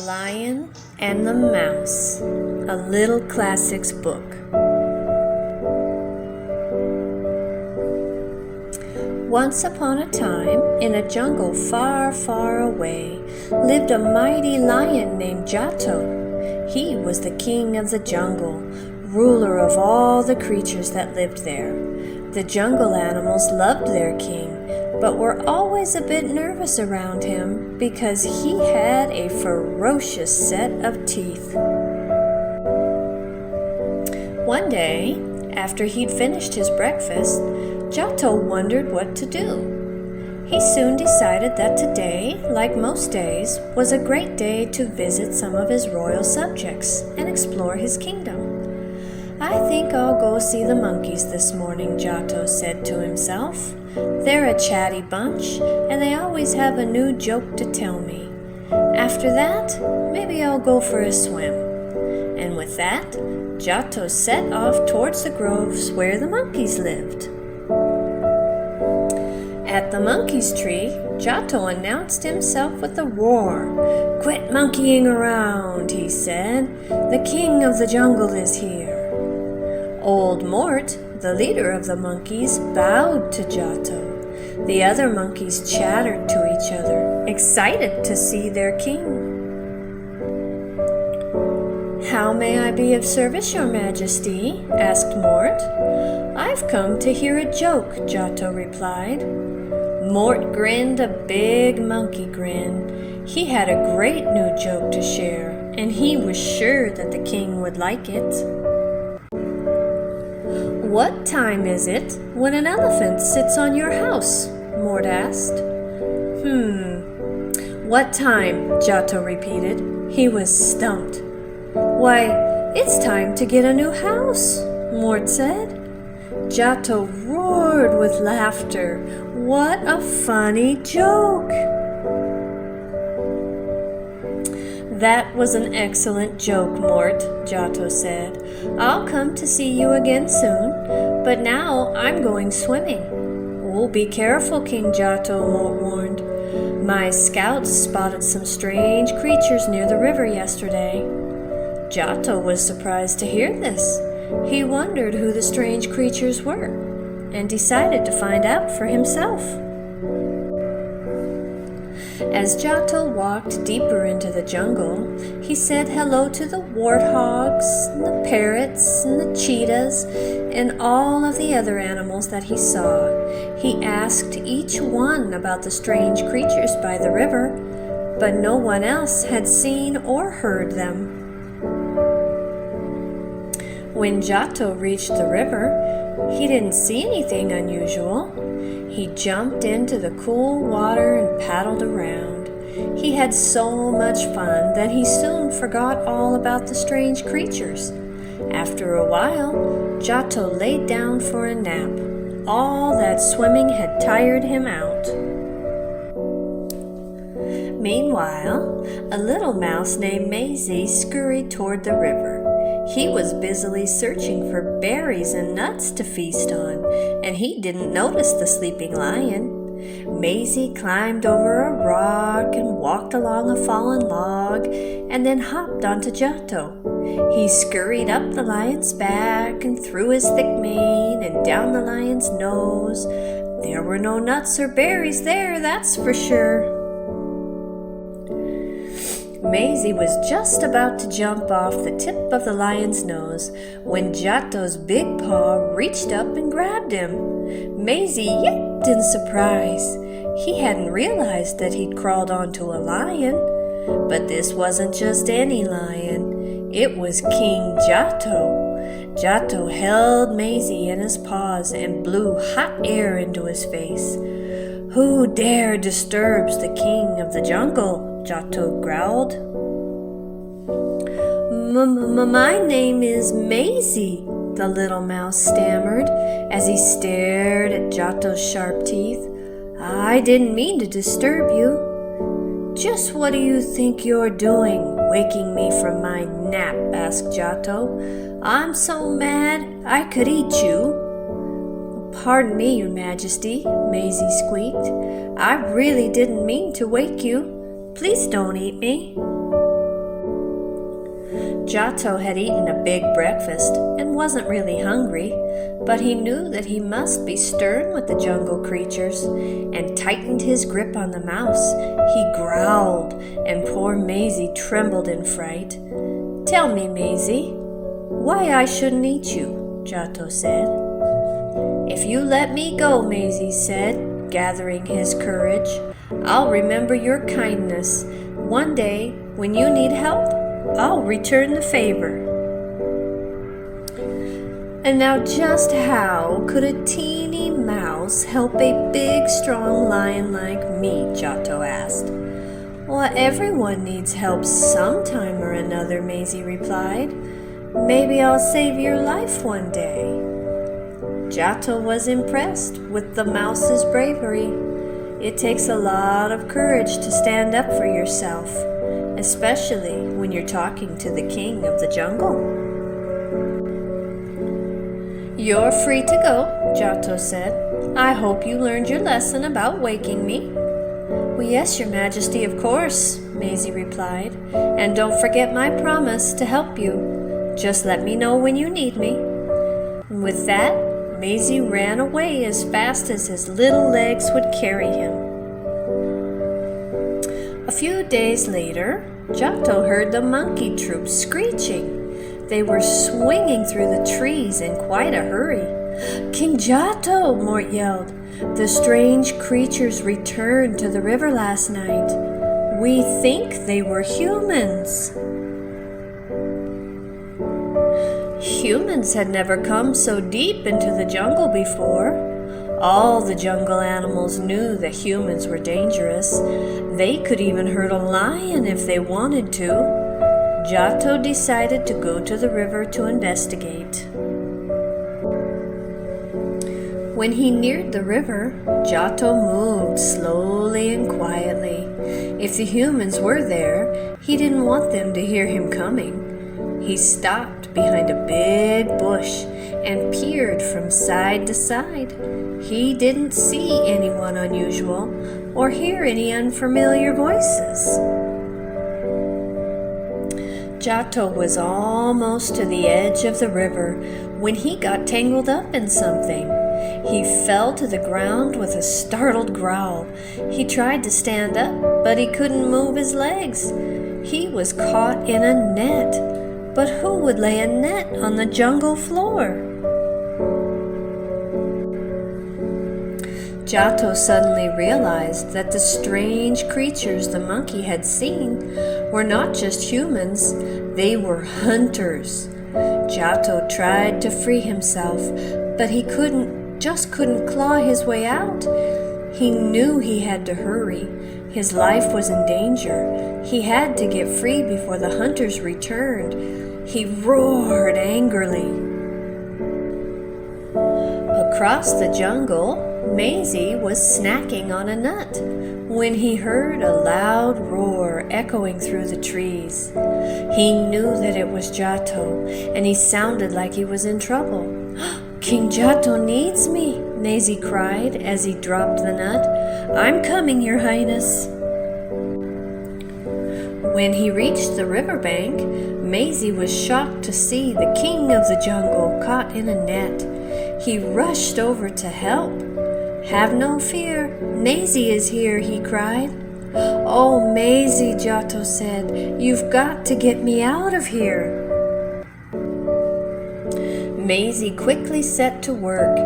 Lion and the Mouse, a Little Classics book. Once upon a time, in a jungle far, far away, lived a mighty lion named Giotto. He was the king of the jungle, ruler of all the creatures that lived there. The jungle animals loved their king, but were always a bit nervous around him because he had a ferocious set of teeth. One day, after he'd finished his breakfast, Giotto wondered what to do. He soon decided that today, like most days, was a great day to visit some of his royal subjects and explore his kingdom. "I think I'll go see the monkeys this morning," Giotto said to himself. "They're a chatty bunch, and they always have a new joke to tell me. After that, maybe I'll go for a swim." And with that, Giotto set off towards the groves where the monkeys lived. At the monkey's tree, Giotto announced himself with a roar. "Quit monkeying around," he said. "The king of the jungle is here." Old Mort, the leader of the monkeys, bowed to Giotto. The other monkeys chattered to each other, excited to see their king. "How may I be of service, Your Majesty?" asked Mort. "I've come to hear a joke," Giotto replied. Mort grinned a big monkey grin. He had a great new joke to share, and he was sure that the king would like it. "What time is it when an elephant sits on your house?" Mort asked. What time?" Giotto repeated. He was stumped. "Why, it's time to get a new house," Mort said. Giotto roared with laughter. What a funny joke! "That was an excellent joke, Mort," Giotto said. "I'll come to see you again soon, but now I'm going swimming." "Oh, be careful, King Giotto," Mort warned. "My scouts spotted some strange creatures near the river yesterday." Giotto was surprised to hear this. He wondered who the strange creatures were and decided to find out for himself. As Giotto walked deeper into the jungle, he said hello to the warthogs, and the parrots, and the cheetahs, and all of the other animals that he saw. He asked each one about the strange creatures by the river, but no one else had seen or heard them. When Giotto reached the river, he didn't see anything unusual. He jumped into the cool water and paddled around. He had so much fun that he soon forgot all about the strange creatures. After a while, Giotto laid down for a nap. All that swimming had tired him out. Meanwhile, a little mouse named Maisie scurried toward the river. He was busily searching for berries and nuts to feast on, and he didn't notice the sleeping lion. Maisie climbed over a rock and walked along a fallen log, and then hopped onto Giotto. He scurried up the lion's back and through his thick mane and down the lion's nose. There were no nuts or berries there, that's for sure. Maisie was just about to jump off the tip of the lion's nose when Giotto's big paw reached up and grabbed him. Maisie yipped in surprise. He hadn't realized that he'd crawled onto a lion. But this wasn't just any lion. It was King Giotto. Giotto held Maisie in his paws and blew hot air into his face. "Who dare disturbs the king of the jungle?" Giotto growled. My name is Maisie," the little mouse stammered as he stared at Giotto's sharp teeth. "I didn't mean to disturb you." "Just what do you think you're doing, waking me from my nap?" asked Giotto. "I'm so mad I could eat you." "Pardon me, Your Majesty," Maisie squeaked. "I really didn't mean to wake you. Please don't eat me." Giotto had eaten a big breakfast and wasn't really hungry, but he knew that he must be stern with the jungle creatures and tightened his grip on the mouse. He growled, and poor Maisie trembled in fright. "Tell me, Maisie, why I shouldn't eat you," Giotto said. "If you let me go," Maisie said, gathering his courage, "I'll remember your kindness. One day, when you need help, I'll return the favor." And now just how could a teeny mouse help a big, strong lion like me, Giotto asked. "Well, everyone needs help sometime or another," Maisie replied. "Maybe I'll save your life one day." Giotto was impressed with the mouse's bravery. It takes a lot of courage to stand up for yourself, especially when you're talking to the king of the jungle. "You're free to go," Giotto said. "I hope you learned your lesson about waking me." "Well, yes, your majesty, of course," Maisie replied. "And don't forget my promise to help you. Just let me know when you need me." And with that, Maisie ran away as fast as his little legs would carry him. A few days later, Giotto heard the monkey troop screeching. They were swinging through the trees in quite a hurry. "King Giotto!" Mort yelled. "The strange creatures returned to the river last night. We think they were humans." Humans had never come so deep into the jungle before. All the jungle animals knew that humans were dangerous. They could even hurt a lion if they wanted to. Giotto decided to go to the river to investigate. When he neared the river, Giotto moved slowly and quietly. If the humans were there, he didn't want them to hear him coming. He stopped behind a big bush and peered from side to side. He didn't see anyone unusual or hear any unfamiliar voices. Giotto was almost to the edge of the river when he got tangled up in something. He fell to the ground with a startled growl. He tried to stand up, but he couldn't move his legs. He was caught in a net. But who would lay a net on the jungle floor? Giotto suddenly realized that the strange creatures the monkey had seen were not just humans, they were hunters. Giotto tried to free himself, but he just couldn't claw his way out. He knew he had to hurry. His life was in danger. He had to get free before the hunters returned. He roared angrily. Across the jungle, Maisie was snacking on a nut when he heard a loud roar echoing through the trees. He knew that it was Giotto, and he sounded like he was in trouble. "King Giotto needs me," Maisie cried as he dropped the nut. "I'm coming, Your Highness." When he reached the riverbank, Maisie was shocked to see the king of the jungle caught in a net. He rushed over to help. "Have no fear, Maisie is here," he cried. "Oh, Maisie," Giotto said, "you've got to get me out of here." Maisie quickly set to work.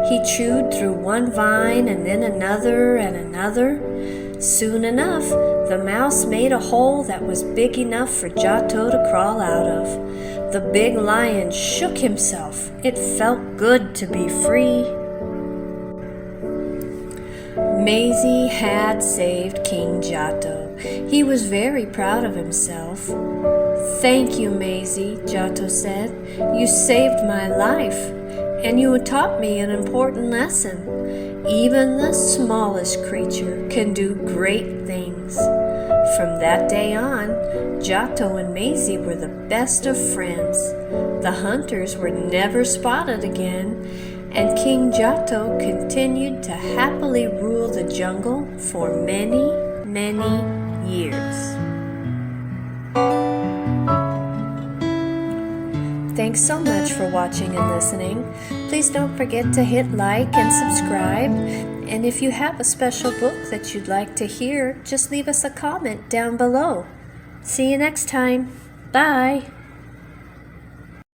He chewed through one vine and then another and another. Soon enough, the mouse made a hole that was big enough for Giotto to crawl out of. The big lion shook himself. It felt good to be free. Maisie had saved King Giotto. He was very proud of himself. "Thank you, Maisie," Giotto said. "You saved my life, and you taught me an important lesson. Even the smallest creature can do great things." From that day on, Giotto and Maisie were the best of friends. The hunters were never spotted again, and King Giotto continued to happily rule the jungle for many, many years. Thanks so much for watching and listening. Please don't forget to hit like and subscribe. And if you have a special book that you'd like to hear, just leave us a comment down below. See you next time. Bye.